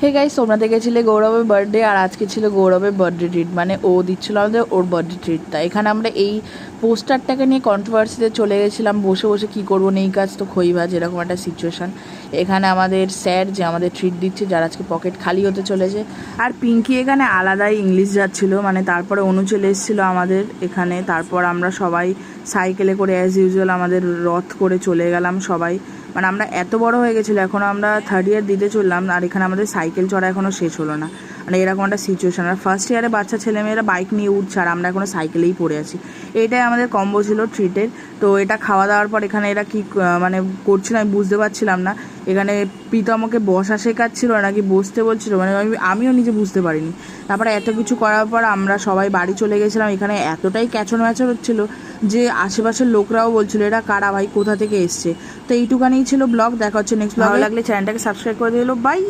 Hey guys, তোমরা দেখেছিলে গৌরবের বার্থডে, আর আজকে ছিল গৌরবের বার্থডে ট্রিট, মানে ও দিচ্ছিল আমাদের ওর বার্থডে ট্রিটটা। এখানে আমরা এই পোস্টারটাকে নিয়ে কন্ট্রোভার্সিতে চলে গেছিলাম, বসে বসে কী করবো, নেই কাজ তো খই ভাজ, এরকম একটা সিচুয়েশান। এখানে আমাদের স্যার যে আমাদের ট্রিট দিচ্ছে, যার আজকে পকেট খালি হতে চলেছে। আর পিঙ্কি এখানে আলাদাই ইংলিশ যাচ্ছিলো, মানে তারপরে অনু চলে এসেছিলো আমাদের এখানে। তারপর আমরা সবাই সাইকেলে করে অ্যাজ ইউজুয়াল আমাদের রথ করে চলে গেলাম সবাই। মানে আমরা এত বড় হয়ে গেছিলো, এখনও আমরা থার্ড ইয়ার দিতে চললাম, আর এখানে আমাদের সাইকেল চড়া এখনও শেষ হলো না। মানে এরকম একটা সিচুয়েশান। আর ফার্স্ট ইয়ারে বাচ্চা ছেলেমেয়েরা বাইক নিয়ে উঠছে, আর আমরা এখনও সাইকেলেই পড়ে আছি। এইটাই আমাদের কম্বো ছিল ট্রিটের। তো এটা খাওয়া দাওয়ার পর এখানে এরা কী মানে করছিল আমি বুঝতে পারছিলাম না। এখানে প্রীতম আমাকে বসা শেখাচ্ছিল নাকি বসতে বলছিল, মানে আমিও নিজে বুঝতে পারিনি। তারপরে এত কিছু করার পর আমরা সবাই বাড়ি চলে গেছিলাম। এখানে এতটাই ক্যাচর ম্যাচর হচ্ছিলো যে আশেপাশের লোকরাও বলছিল এটা কারা ভাই, কোথা থেকে এসছে। তো এইটুকানিই ছিল ব্লগ। দেখা হচ্ছে নেক্সট ব্লগ। ভালো লাগলে চ্যানেলটাকে সাবস্ক্রাইব করে দিল। বাই।